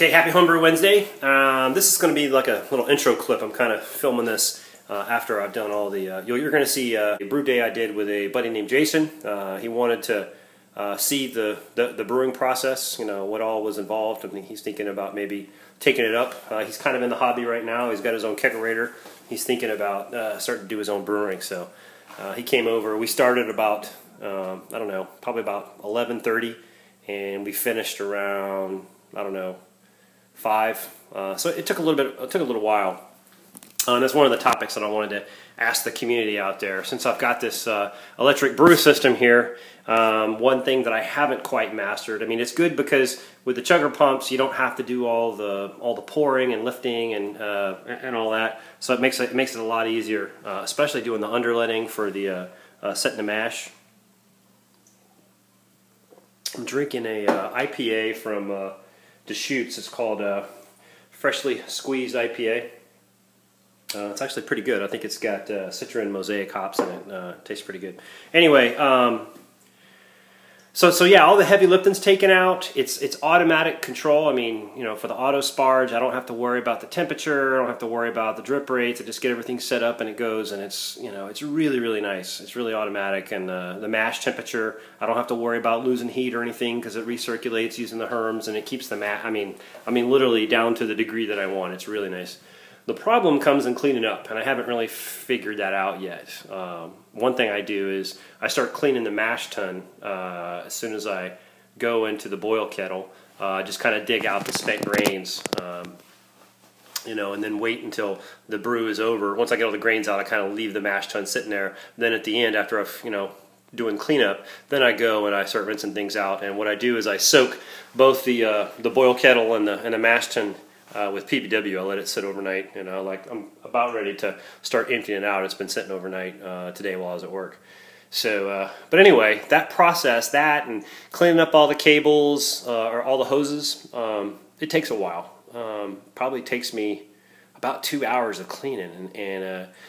Okay, happy Homebrew Wednesday. This is going to be like a little intro clip. I'm kind of filming this after I've done all the... you're going to see a brew day I did with a buddy named Jason. He wanted to see the brewing process, you know, what all was involved. I mean, he's thinking about maybe taking it up. He's kind of in the hobby right now. He's got his own kegerator. He's thinking about starting to do his own brewing. So he came over. We started about, I don't know, probably about 11:30, and we finished around, I don't know, 5. So it took a little bit. It took a little while. And that's one of the topics that I wanted to ask the community out there. Since I've got this electric brew system here, one thing that I haven't quite mastered. I mean, it's good because with the chugger pumps, you don't have to do all the pouring and lifting and all that. So it makes it a lot easier, especially doing the underletting for the setting the mash. I'm drinking a IPA from Deschutes. It's called Freshly Squeezed IPA. It's actually pretty good. I think it's got Citron Mosaic hops in it. Tastes pretty good. Anyway, so yeah, all the heavy lifting's taken out. It's automatic control. I mean, you know, for the auto sparge, I don't have to worry about the temperature. I don't have to worry about the drip rates. I just get everything set up and it goes, and it's, you know, it's really nice. It's really automatic, and the mash temperature, I don't have to worry about losing heat or anything because it recirculates using the Herms, and it keeps the I mean literally down to the degree that I want. It's really nice. The problem comes in cleaning up, and I haven't really figured that out yet. One thing I do is I start cleaning the mash tun as soon as I go into the boil kettle. Just kind of dig out the spent grains, you know, and then wait until the brew is over. Once I get all the grains out, I kind of leave the mash tun sitting there. Then at the end, after I've, you know, doing cleanup, then I go and I start rinsing things out. And what I do is I soak both the boil kettle and the mash tun with HBW. I let it sit overnight, and I'm about ready to start emptying it out. It's been sitting overnight today while I was at work. So, but anyway, that process, that and cleaning up all the cables or all the hoses, it takes a while. Probably takes me about 2 hours of cleaning.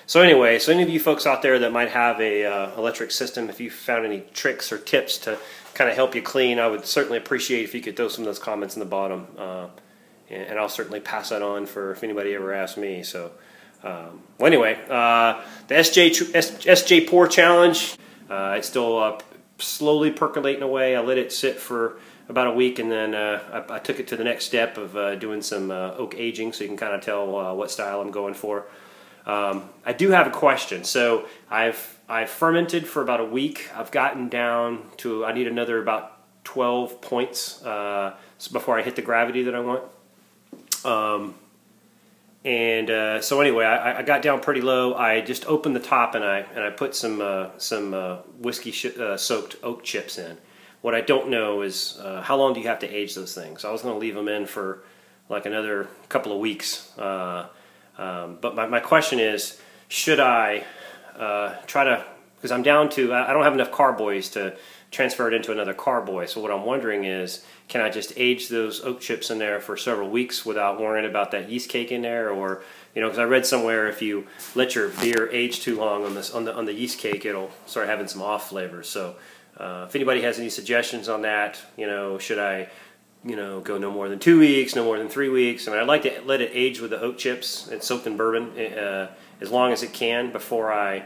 So anyway, so any of you folks out there that might have a electric system, if you found any tricks or tips to kind of help you clean, I would certainly appreciate if you could throw some of those comments in the bottom. And I'll certainly pass that on for if anybody ever asks me. So, well, anyway, the SJ Pour Challenge, it's still slowly percolating away. I let it sit for about a week, and then I took it to the next step of doing some oak aging, so you can kind of tell what style I'm going for. I do have a question. So I've fermented for about a week. I've gotten down to, I need another about 12 points before I hit the gravity that I want. So anyway, I got down pretty low. I just opened the top and I put some whiskey soaked oak chips in. What I don't know is how long do you have to age those things? I was going to leave them in for like another couple of weeks. But my question is, should I try to, because I'm down to, I don't have enough carboys to transfer it into another carboy. So what I'm wondering is, can I just age those oak chips in there for several weeks without worrying about that yeast cake in there? Or, you know, because I read somewhere if you let your beer age too long on the yeast cake, it'll start having some off flavors. So if anybody has any suggestions on that, you know, should I, you know, go no more than 2 weeks, no more than 3 weeks? I mean, I'd like to let it age with the oak chips. It's soaked in bourbon as long as it can before I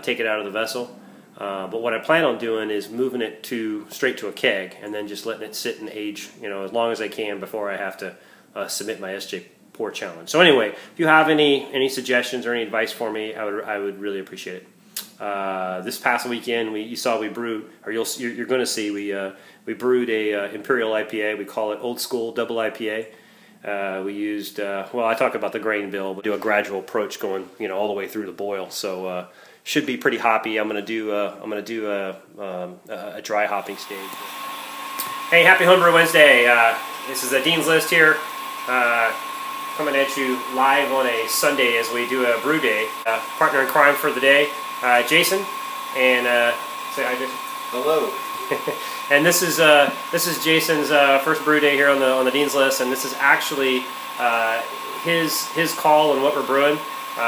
take it out of the vessel. But what I plan on doing is moving it straight to a keg, and then just letting it sit and age, you know, as long as I can before I have to submit my SJ Pour Challenge. So anyway, if you have any suggestions or any advice for me, I would really appreciate it. This past weekend, you saw we brewed, or you're going to see we brewed a Imperial IPA. We call it Old School Double IPA. We used well, I talk about the grain bill, but do a gradual approach going, you know, all the way through the boil. So should be pretty hoppy. I'm gonna do a dry hopping stage. Hey, happy Homebrew Wednesday. This is the Dean's List here, coming at you live on a Sunday as we do a brew day. Partner in crime for the day, Jason, and say hi, Jason. Hello. And this is Jason's first brew day here on the Dean's List, and this is actually his call on what we're brewing.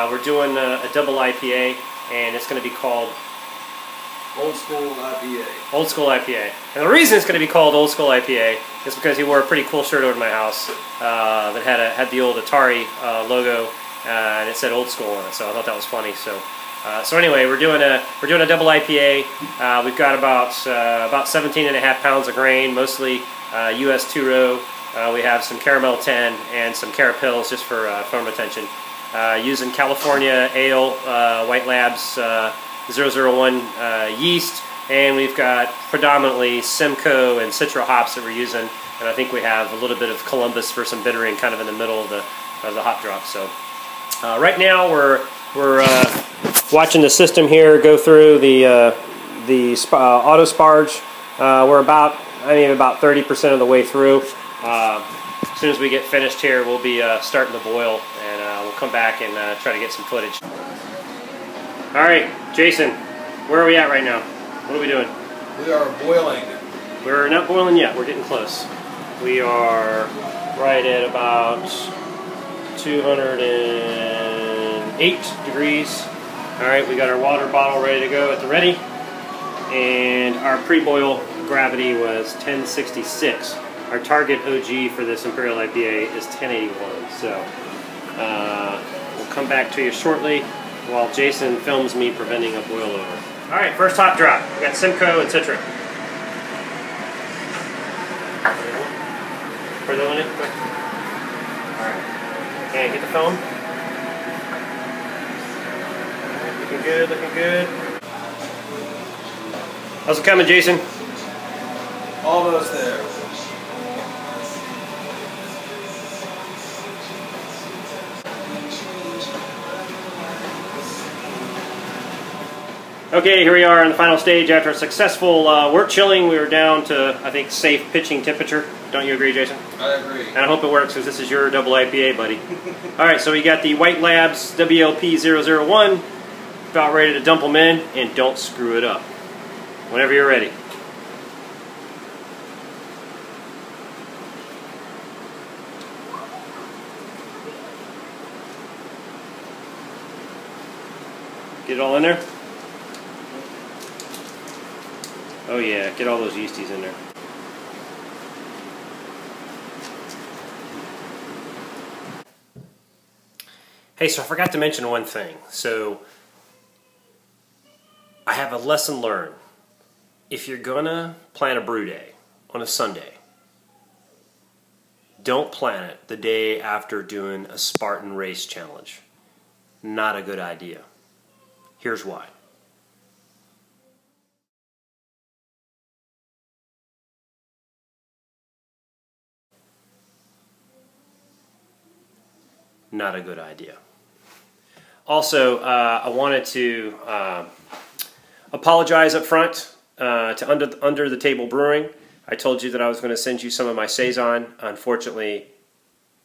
We're doing a double IPA, and it's going to be called Old School IPA. Old School IPA. And the reason it's going to be called Old School IPA is because he wore a pretty cool shirt over to my house that had the old Atari logo and it said Old School on it. So I thought that was funny. So anyway, we're doing a double IPA. We've got about 17.5 pounds of grain, mostly US 2-row. We have some Caramel 10 and some Carapils just for foam retention. Using California Ale, White Labs 001 yeast, and we've got predominantly Simcoe and Citra hops that we're using, and I think we have a little bit of Columbus for some bittering kind of in the middle of the hop drop. So right now we're watching the system here go through the auto sparge. We're about 30% of the way through. As soon as we get finished here, we'll be starting to boil, and we'll come back and try to get some footage. All right, Jason, where are we at right now? What are we doing? We are boiling. We're not boiling yet. We're getting close. We are right at about 208 degrees. All right, we got our water bottle ready to go at the ready, and our pre-boil gravity was 1066. Our target OG for this Imperial IPA is 1081. So we'll come back to you shortly while Jason films me preventing a boil over. All right, first hop drop. We got Simcoe and Citra. Further on it? All right. Okay, get the foam. All right, looking good, looking good. How's it coming, Jason? Almost there. Okay, here we are in the final stage after a successful work chilling. We were down to, I think, safe pitching temperature. Don't you agree, Jason? I agree. And I hope it works because this is your double IPA, buddy. All right, so we got the White Labs WLP 001. About ready to dump them in, and don't screw it up. Whenever you're ready. Get it all in there? Oh yeah, get all those yeasties in there. Hey, so I forgot to mention one thing. So I have a lesson learned. If you're gonna plan a brew day on a Sunday, don't plan it the day after doing a Spartan race challenge. Not a good idea. Here's why. Not a good idea. Also, I wanted to apologize up front to Under the Table Brewing. I told you that I was going to send you some of my Saison. Unfortunately,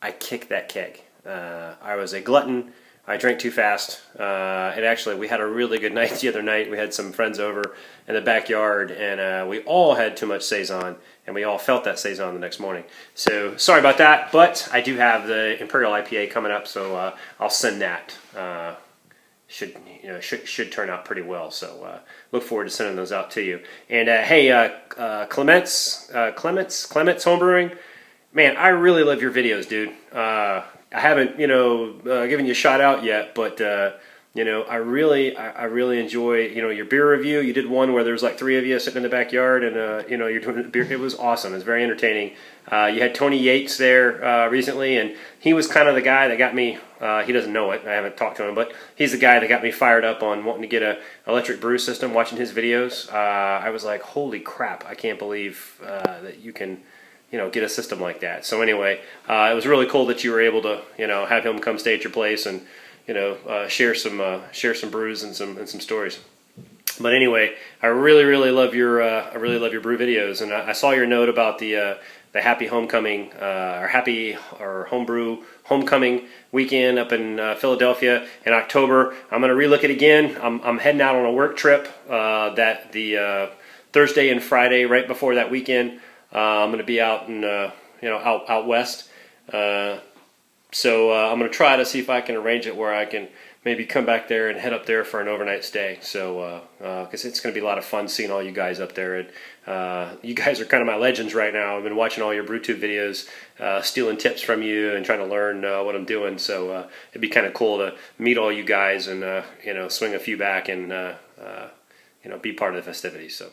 I kicked that keg. I was a glutton. I drank too fast. And actually, we had a really good night the other night. We had some friends over in the backyard, and we all had too much Saison, and we all felt that Saison the next morning. So sorry about that, but I do have the Imperial IPA coming up, so I'll send that. Should turn out pretty well. So look forward to sending those out to you. And hey, Clement's Homebrewing, man, I really love your videos, dude. I haven't, given you a shout out yet, but I really enjoy, your beer review. You did one where there was like 3 of you sitting in the backyard, and you're doing beer. It was awesome. It was very entertaining. You had Tony Yates there recently, and he was kind of the guy that got me. He doesn't know it. I haven't talked to him, but he's the guy that got me fired up on wanting to get a electric brew system. Watching his videos, I was like, holy crap! I can't believe that you can. Get a system like that. So anyway, it was really cool that you were able to, have him come stay at your place and, share some brews and some stories. But anyway, I really love your brew videos, and I saw your note about the Happy Homecoming or Homecoming weekend up in Philadelphia in October. I'm going to relook it again. I'm heading out on a work trip that the Thursday and Friday right before that weekend. I'm going to be out in, out west. So I'm going to try to see if I can arrange it where I can maybe come back there and head up there for an overnight stay. So, because it's going to be a lot of fun seeing all you guys up there. And you guys are kind of my legends right now. I've been watching all your BrewTube videos, stealing tips from you and trying to learn what I'm doing. So it'd be kind of cool to meet all you guys and you know, swing a few back and you know, be part of the festivities. So.